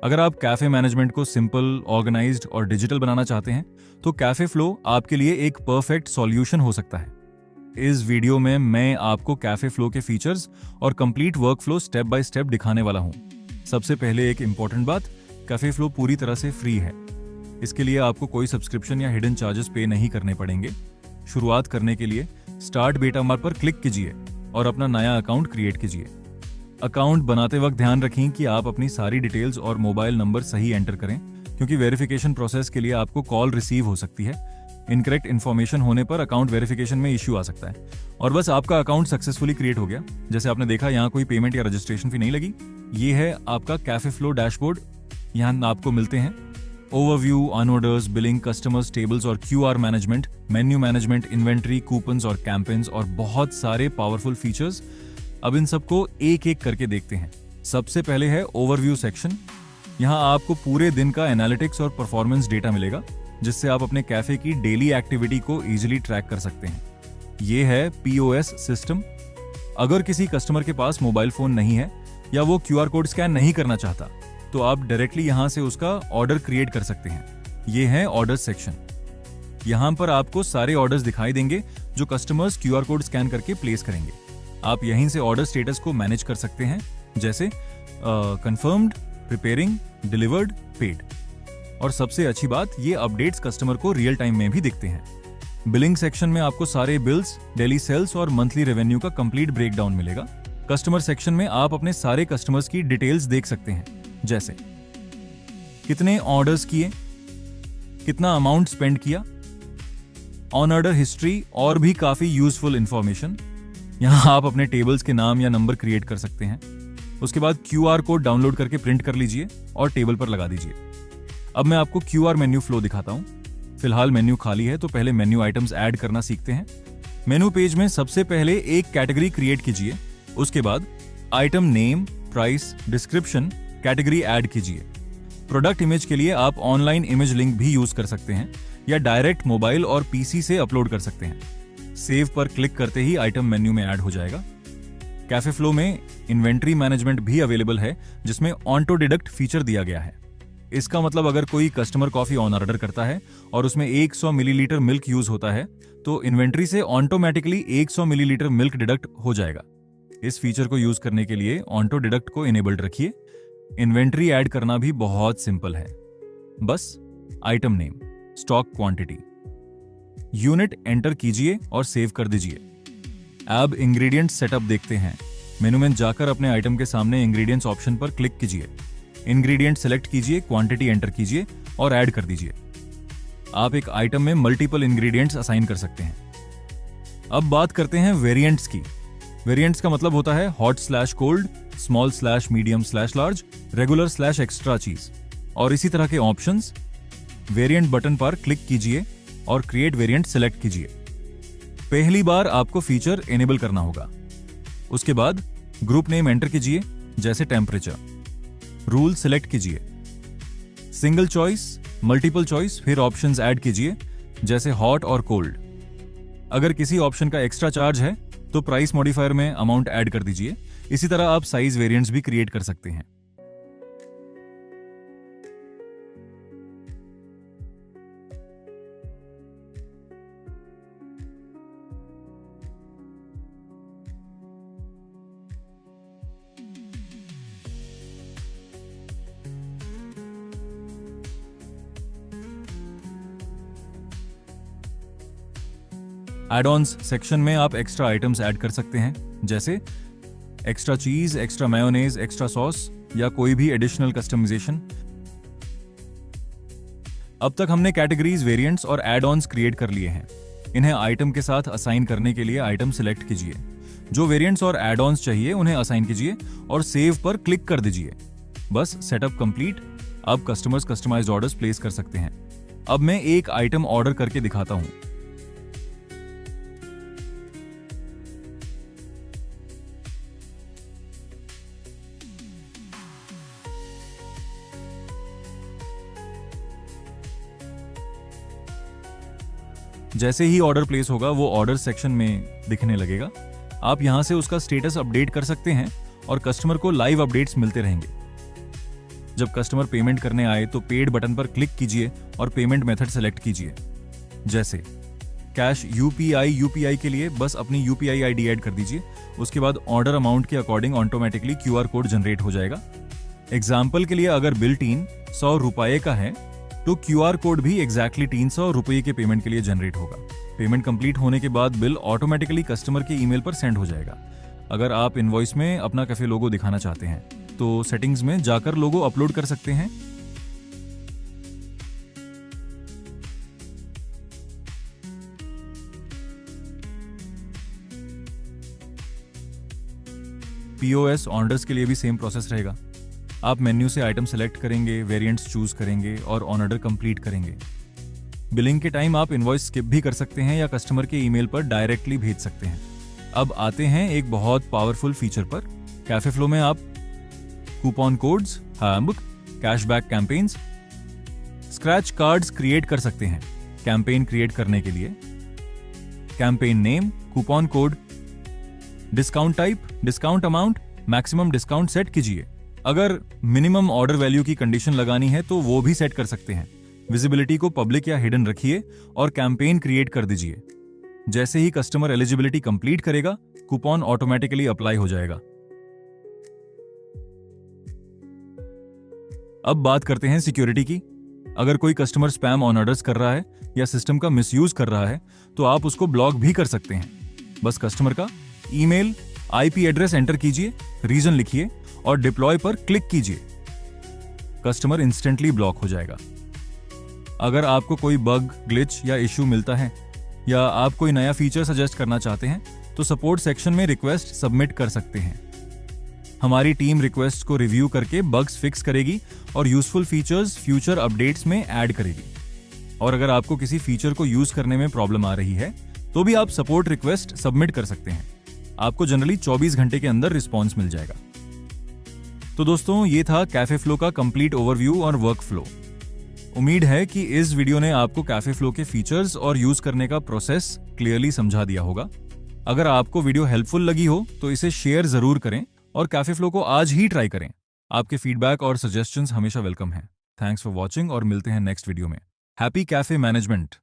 अगर आप cafe management को सिंपल, ऑर्गेनाइज्ड और डिजिटल बनाना चाहते हैं तो कैफे फ्लो आपके लिए एक परफेक्ट सॉल्यूशन हो सकता है। इस वीडियो में मैं आपको कैफे फ्लो के फीचर्स और complete work flow step by step दिखाने वाला हूं। सबसे पहले एक इंपॉर्टेंट बात, कैफे फ्लो पूरी तरह से फ्री है। इसके लिए आपको कोई सब्सक्रिप्शन या हिडन चार्जेस पे नहीं करने पड़ेंगे। शुरुआत करने के लिए स्टार्ट बेटा मार पर क्लिक कीजिए और अपना नया अकाउंट क्रिएट कीजिए। अकाउंट बनाते वक्त ध्यान रखें कि आप अपनी सारी डिटेल्स और मोबाइल नंबर सही एंटर करें, क्योंकि वेरिफिकेशन प्रोसेस के लिए आपको कॉल रिसीव हो सकती है। इनकरेक्ट इन्फॉर्मेशन होने पर अकाउंट वेरिफिकेशन में इश्यू आ सकता है। और बस आपका अकाउंट सक्सेसफुली क्रिएट हो गया। जैसे आपने देखा, यहाँ कोई पेमेंट या रजिस्ट्रेशन फी नहीं लगी। ये है आपका कैफे फ्लो डैशबोर्ड। यहाँ आपको मिलते हैं overview, on orders, billing, customers, tables और QR management, menu management, inventory, coupons और कैंपेन्स और बहुत सारे पावरफुल फीचर्स। अब इन सबको एक एक करके देखते हैं। सबसे पहले है ओवरव्यू सेक्शन। यहाँ आपको पूरे दिन का एनालिटिक्स और परफॉर्मेंस डेटा मिलेगा, जिससे आप अपने कैफे की डेली एक्टिविटी को इजीली ट्रैक कर सकते हैं। ये है पीओएस सिस्टम। अगर किसी कस्टमर के पास मोबाइल फोन नहीं है या वो क्यूआर कोड स्कैन नहीं करना चाहता, तो आप डायरेक्टली यहाँ से उसका ऑर्डर क्रिएट कर सकते हैं। ये है ऑर्डर सेक्शन। यहाँ पर आपको सारे ऑर्डर्स दिखाई देंगे जो कस्टमर्स क्यूआर कोड स्कैन करके प्लेस करेंगे। आप यहीं से ऑर्डर स्टेटस को मैनेज कर सकते हैं, जैसे कंफर्म्ड, प्रिपेयरिंग, डिलीवर्ड, पेड। और सबसे अच्छी बात, ये अपडेट्स कस्टमर को रियल टाइम में भी दिखते हैं। बिलिंग सेक्शन में आपको सारे बिल्स, डेली सेल्स और मंथली रेवेन्यू का कंप्लीट ब्रेकडाउन मिलेगा। कस्टमर सेक्शन में आप अपने सारे कस्टमर्स की डिटेल्स देख सकते हैं, जैसे कितने ऑर्डर्स किए, कितना अमाउंट स्पेंड किया, ऑन ऑर्डर हिस्ट्री और भी काफी यूजफुल इंफॉर्मेशन। यहां आप अपने टेबल्स के नाम या नंबर क्रिएट कर सकते हैं। उसके बाद क्यूआर कोड डाउनलोड करके प्रिंट कर लीजिए और टेबल पर लगा दीजिए। अब मैं आपको क्यूआर मेन्यू फ्लो दिखाता हूं। फिलहाल मेन्यू खाली है, तो पहले मेन्यू आइटम्स ऐड करना सीखते हैं। मेन्यू पेज में सबसे पहले एक कैटेगरी क्रिएट कीजिए। उसके बाद item name, price, description category add कीजिए। प्रोडक्ट इमेज के लिए आप ऑनलाइन इमेज लिंक भी यूज कर सकते हैं या डायरेक्ट मोबाइल और पीसी से अपलोड कर सकते हैं। सेव पर क्लिक करते ही आइटम मेन्यू में ऐड हो जाएगा। कैफे फ्लो में इन्वेंट्री मैनेजमेंट भी अवेलेबल है, जिसमें ऑटो डिडक्ट फीचर दिया गया है। इसका मतलब अगर कोई कस्टमर कॉफी ऑन ऑर्डर करता है और उसमें 100 मिलीलीटर मिल्क यूज होता है, तो इन्वेंट्री से ऑटोमेटिकली 100 मिलीलीटर मिल्क डिडक्ट हो जाएगा। इस फीचर को यूज करने के लिए ऑटो डिडक्ट को इनेबल्ड रखिए। इन्वेंट्री ऐड करना भी बहुत सिंपल है। बस item name, stock quantity, unit enter कीजिए और सेव कर दीजिए। अब इंग्रेडिएंट सेटअप देखते हैं। मेनू में जाकर अपने आइटम के सामने इंग्रेडिएंट्स ऑप्शन पर क्लिक कीजिए। इंग्रेडिएंट सेलेक्ट कीजिए, क्वांटिटी एंटर कीजिए और ऐड कर दीजिए। आप एक आइटम में मल्टीपल इंग्रेडिएंट्स असाइन कर सकते हैं। अब बात करते हैं वेरिएंट्स की। वेरिएंट्स का मतलब होता है hot slash cold, small slash medium slash large, regular slash extra चीज और इसी तरह के ऑप्शंस। वेरिएंट बटन पर क्लिक कीजिए और क्रिएट वेरिएंट सेलेक्ट कीजिए। पहली बार आपको फीचर एनेबल करना होगा। उसके बाद ग्रुप नेम एंटर कीजिए, जैसे टेम्परेचर। रूल सेलेक्ट कीजिए, सिंगल चॉइस, मल्टीपल चॉइस, फिर ऑप्शंस ऐड कीजिए, जैसे हॉट और कोल्ड। अगर किसी ऑप्शन का एक्स्ट्रा चार्ज है तो प्राइस मॉडिफायर में अमाउंट ऐड कर दीजिए। इसी तरह आप साइज वेरिएंट्स भी क्रिएट कर सकते हैं। एड-ऑन्स सेक्शन में आप एक्स्ट्रा आइटम्स ऐड कर सकते हैं, जैसे एक्स्ट्रा चीज, एक्स्ट्रा मेयोनेज, एक्स्ट्रा सॉस या कोई भी एडिशनल कस्टमाइजेशन। अब तक हमने कैटेगरीज, वेरिएंट्स और एड-ऑन्स क्रिएट कर लिए हैं। इन्हें आइटम के साथ असाइन करने के लिए आइटम सिलेक्ट कीजिए। जो वेरिएंट्स और एड-ऑन्स चाहिए उन्हें असाइन कीजिए और सेव पर क्लिक कर दीजिए। बस सेटअप कंप्लीट। अब कस्टमर्स कस्टमाइज्ड ऑर्डर्स प्लेस कर सकते हैं। अब मैं एक आइटम ऑर्डर करके दिखाता हूं। जैसे ही ऑर्डर प्लेस होगा वो ऑर्डर सेक्शन में दिखने लगेगा। आप यहां से उसका स्टेटस अपडेट कर सकते हैं और कस्टमर को लाइव अपडेट्स मिलते रहेंगे। जब कस्टमर पेमेंट करने आए तो पेड बटन पर क्लिक कीजिए और पेमेंट मेथड सेलेक्ट कीजिए। जैसे कैश यूपीआई के लिए बस अपनी यूपीआई आईडी ऐड कर दीजिए। उसके बाद ऑर्डर अमाउंट के according automatically QR code generate हो जाएगा। एग्जाम्पल के लिए अगर बिल 300 रुपए का है तो क्यूआर कोड भी एग्जैक्टली 300 रुपए के पेमेंट के लिए जनरेट होगा। पेमेंट कंप्लीट होने के बाद बिल ऑटोमेटिकली कस्टमर के ईमेल पर सेंड हो जाएगा। अगर आप इनवॉइस में अपना कैफे लोगो दिखाना चाहते हैं तो सेटिंग्स में जाकर लोगो अपलोड कर सकते हैं। पीओएस ऑर्डर्स के लिए भी सेम प्रोसेस रहेगा। आप मेन्यू से आइटम सेलेक्ट करेंगे, वेरिएंट्स चूज करेंगे और ऑन ऑर्डर कंप्लीट करेंगे। बिलिंग के टाइम आप इनवॉइस स्किप भी कर सकते हैं या कस्टमर के ईमेल पर डायरेक्टली भेज सकते हैं। अब आते हैं एक बहुत पावरफुल फीचर पर। कैफे फ्लो में आप coupon codes, handbook, cashback campaigns, scratch cards create कर सकते हैं। कैंपेन क्रिएट करने के लिए campaign name, coupon code, discount type, discount amount, maximum discount set कीजिए। अगर मिनिमम ऑर्डर वैल्यू की कंडीशन लगानी है तो वो भी सेट कर सकते हैं। विजिबिलिटी को पब्लिक या हिडन रखिए और कैंपेन क्रिएट कर दीजिए। जैसे ही कस्टमर एलिजिबिलिटी कंप्लीट करेगा, कूपन ऑटोमेटिकली अप्लाई हो जाएगा। अब बात करते हैं सिक्योरिटी की। अगर कोई कस्टमर स्पैम ऑन ऑर्डर्स कर रहा है या सिस्टम का मिसयूज कर रहा है तो आप उसको ब्लॉक भी कर सकते हैं। बस कस्टमर का ईमेल, आईपी एड्रेस एंटर कीजिए, रीजन लिखिए और डिप्लॉय पर क्लिक कीजिए। कस्टमर इंस्टेंटली ब्लॉक हो जाएगा। अगर आपको कोई बग, ग्लिच या इश्यू मिलता है या आप कोई नया फीचर सजेस्ट करना चाहते हैं तो सपोर्ट सेक्शन में रिक्वेस्ट सबमिट कर सकते हैं। हमारी टीम रिक्वेस्ट को रिव्यू करके बग्स फिक्स करेगी और यूजफुल फीचर्स फ्यूचर अपडेट्स में ऐड करेगी। और अगर आपको किसी फीचर को यूज करने में प्रॉब्लम आ रही है तो भी आप सपोर्ट रिक्वेस्ट सबमिट कर सकते हैं। आपको जनरली 24 घंटे के अंदर रिस्पॉन्स मिल जाएगा। तो दोस्तों, ये था कैफे फ्लो का कंप्लीट ओवरव्यू और वर्क फ्लो। उम्मीद है कि इस वीडियो ने आपको कैफे फ्लो के फीचर्स और यूज करने का प्रोसेस क्लियरली समझा दिया होगा। अगर आपको वीडियो हेल्पफुल लगी हो तो इसे शेयर जरूर करें और कैफे फ्लो को आज ही ट्राई करें। आपके फीडबैक और सजेशंस हमेशा वेलकम हैं। थैंक्स फॉर वॉचिंग और मिलते हैं नेक्स्ट वीडियो में। Happy cafe management.